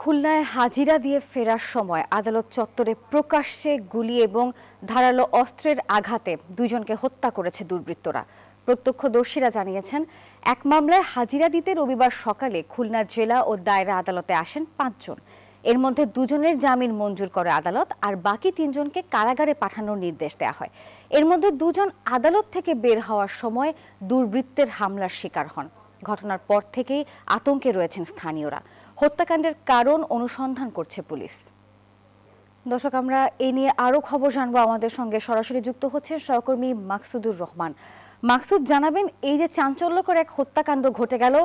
খুলনায় হাজিরা দিয়ে ফেরার সময় আদালত চত্বরে প্রকাশ্যে গুলি এবং ধারালো অস্ত্রের আঘাতে দুইজনকে হত্যা করেছে দুর্বৃত্তরা। প্রত্যক্ষদর্শীরা জানিয়েছেন, এক মামলায় হাজিরা দিতে রবিবার সকালে খুলনা জেলা ও দায়রা আদালতে আসেন ৫ জন। এর মধ্যে 2 জনের জামিন মঞ্জুর করে আদালত, আর বাকি 3 জনকে কারাগারে পাঠানোর নির্দেশ দেওয়া হয়। এর মধ্যে 2 জন আদালত থেকে বের হওয়ার সময় দুর্বৃত্তের হামলার শিকার হন। ঘটনার পর থেকেই আতঙ্কে রয়েছেন স্থানীয়রা। হত্যাকাণ্ডের কারণ অনুসন্ধান করছে পুলিশ। দর্শক, আমরা এই নিয়ে আরো খবর জানবো। আমাদের সঙ্গে সরাসরি যুক্ত হচ্ছেন সহকর্মী মাকসুদুর রহমান। মাকসুদ, জানাবেন, এই যে চাঞ্চল্যকর এক হত্যাকাণ্ড ঘটে গেল,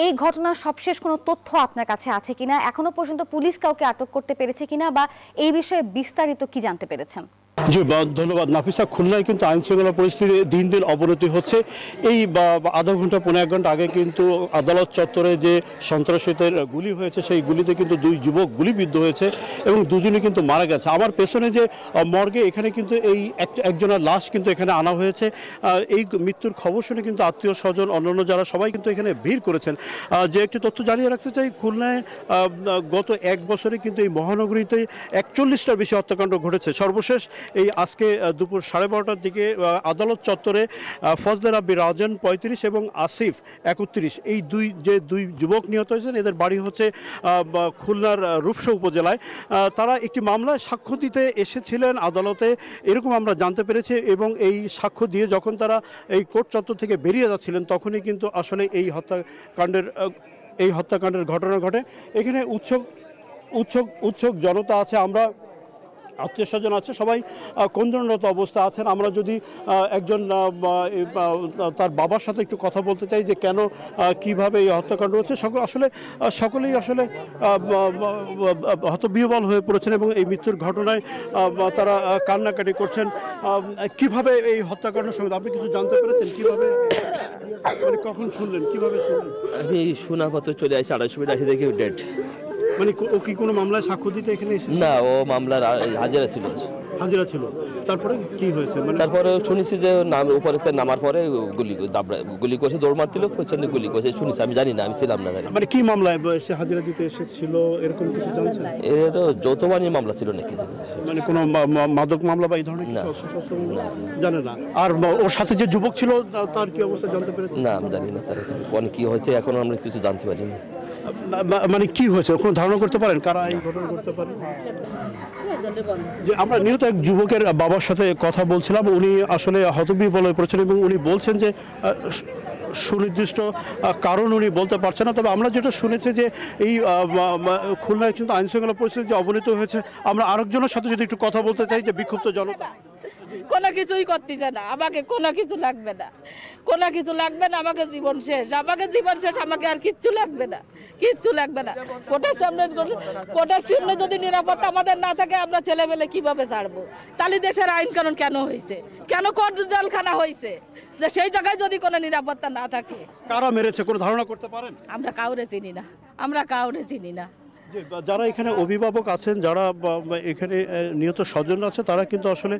এই ঘটনার সবশেষ কোনো তথ্য আপনার কাছে আছে কিনা? এখনো পর্যন্ত পুলিশ কাউকে আটক করতে পেরেছে কিনা, বা এই বিষয়ে বিস্তারিত কি জানতে পেরেছেন? জি, ধন্যবাদ নাফিসা। খুলনায় কিন্তু আইন শৃঙ্খলা পরিস্থিতি দিন দিন অবনতি হচ্ছে। এই আধা ঘন্টা 1.5 ঘন্টা আগে কিন্তু আদালত চত্বরে যে সন্ত্রাসীদের গুলি হয়েছে, সেই গুলিতে কিন্তু 2 যুবক গুলিবিদ্ধ হয়েছে এবং দুজনই কিন্তু মারা গেছে। আমার পেছনে যে মর্গে, এখানে কিন্তু এই একজনের লাশ কিন্তু এখানে আনা হয়েছে। এই মৃত্যুর খবর শুনে কিন্তু আত্মীয় স্বজন, অন্যান্য যারা সবাই কিন্তু এখানে ভিড় করেছেন। যে একটি তথ্য জানিয়ে রাখতে চাই, খুলনায় গত 1 বছরে কিন্তু এই মহানগরীতে 41টার বেশি হত্যাকাণ্ড ঘটেছে। সর্বশেষ এই আজকে দুপুর 12:30টার দিকে আদালত চত্বরে ফজলে রাব্বি রাজন 35 এবং আসিফ 31, এই দুই যুবক নিহত হয়েছেন। এদের বাড়ি হচ্ছে খুলনার রূপসা উপজেলায়। তারা একটি মামলায় সাক্ষ্য দিতে এসেছিলেন আদালতে, এরকম আমরা জানতে পেরেছি। এবং এই সাক্ষ্য দিয়ে যখন তারা এই কোর্ট চত্বর থেকে বেরিয়ে যাচ্ছিলেন, তখনই কিন্তু আসলে এই হত্যাকাণ্ডের ঘটনা ঘটে। এখানে উৎসুক জনতা আছে, আমরা আত্মীয় স্বজন আছে, সবাই ক্রন্দনরত অবস্থা আছেন। আমরা যদি একজন তার বাবার সাথে একটু কথা বলতে চাই যে কেন, কিভাবে এই হত্যাকাণ্ড হচ্ছে, সকলেই আসলে হতবিহ্বল হয়ে পড়েছেন এবং এই মৃত্যুর ঘটনায় তারা কান্নাকাটি করছেন। কিভাবে এই হত্যাকাণ্ড সঙ্গে আপনি কিছু জানতে পেরেছেন? কিভাবে, মানে কখন শুনলেন, কিভাবে শুনলেন? আমি শোনা পত্র চলে আসি 2:30 মিনিট, আসি দেখি ডেড। মানে ও কি কোনো মামলায় সাক্ষ্য দিতে এখানে এসেছে? না, ও মামলার হাজিরা ছিল। তারপরে কি হয়েছে? তারপরে শুনেছি যে উপরে নামার পরে গুলি করেছে, দৌড় মারছিল, পেছনে গুলি করেছে শুনেছি। আমি জানি না, আমি ছিলাম না, জানি। মানে কি মামলায় সে হাজিরা দিতে এসেছিল, এরকম কিছু জানছেন? এটা যৌথবাণীর মামলা ছিল নাকি? মানে কোনো মাদক মামলা বা এই ধরনের কিছু? জানে না। আর ওর সাথে যে যুবক ছিল তার কি অবস্থা জানতে পেরেছেন? না, আমি জানি না তার মানে কি হয়েছে, এখন আমরা কিছু জানতে পারিনি। মানে কি হয়েছে কোনো ধারণা করতে পারেন কারা এই ঘটনা করতে পারেন? যে আমরা নিহত এক যুবকের বাবার সাথে কথা বলছিলাম, উনি আসলে হতবিহ্বল হয়ে পড়েছেন এবং উনি বলছেন যে সুনির্দিষ্ট কারণ উনি বলতে পারছেন না। তবে আমরা যেটা শুনেছি যে এই খুলনায় কিন্তু আইন শৃঙ্খলা পরিস্থিতি যে অবনতি হয়েছে। আমরা আরেকজনের সাথে যদি একটু কথা বলতে চাই, যে বিক্ষুব্ধ জনতা। কোনো কিছুই করতেছে না, আমাকে কোনো কিছু লাগবে না, আমাকে জীবন শেষ, আমাকে আর কিচ্ছু লাগবে না। কোটার সামনে যদি নিরাপত্তা আমাদের না থাকে, আমরা ছেলেমেলে কিভাবে ছাড়বো? তাহলে দেশের আইন কানুন কেন হয়েছে, কেন কোর্ট জেলখানা হয়েছে, যে সেই জায়গায় যদি কোনো নিরাপত্তা না থাকে? কারা মেরেছে কোনো ধারণা করতে পারেন? আমরা কাউরে চিনি না। যারা এখানে অভিভাবক আছেন, যারা এখানে নিহত স্বজন আছে, তারা কিন্তু আসলে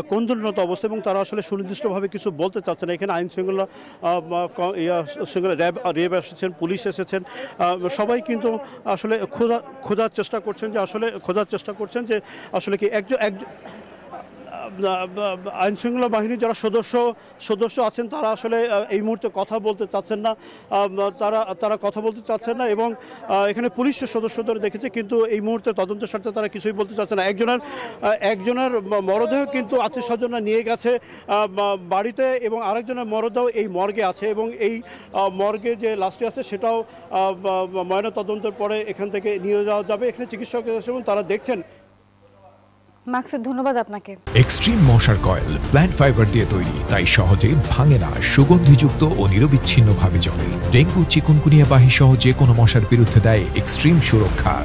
ক্রন্দনরত অবস্থা এবং তারা আসলে সুনির্দিষ্টভাবে কিছু বলতে চাচ্ছেন। এখানে আইন শৃঙ্খলা র্যাব এসেছেন, পুলিশ এসেছেন, সবাই কিন্তু আসলে খোঁজার চেষ্টা করছেন যে আসলে কি একজন আইন শৃঙ্খলা বাহিনীর যারা সদস্য আছেন, তারা আসলে এই মুহূর্তে কথা বলতে চাচ্ছেন না। তারা কথা বলতে চাচ্ছেন না এবং এখানে পুলিশের সদস্যদের দেখেছে, কিন্তু এই মুহূর্তে তদন্তের স্বার্থে তারা কিছুই বলতে চাচ্ছে না। একজনের মরদেহ কিন্তু আত্মীয় স্বজনরা নিয়ে গেছে বাড়িতে, এবং আরেকজনের মরদেহ এই মর্গে আছে এবং এই মর্গে যে লাশটি আছে সেটাও ময়না তদন্তের পরে এখান থেকে নিয়ে যাওয়া যাবে। এখানে চিকিৎসক এবং তারা দেখছেন। মাকসুদ, ধন্যবাদ আপনাকে। এক্সট্রিম মশার কয়েল প্ল্যান্ট ফাইবার দিয়ে তৈরি, তাই সহজে ভাঙে না, সুগন্ধিযুক্ত ও নিরবিচ্ছিন্নভাবে জ্বলে। ডেঙ্গু, চিকুনগুনিয়া বাহি সহ যে কোনো মশার বিরুদ্ধে দেয় এক্সট্রিম সুরক্ষা।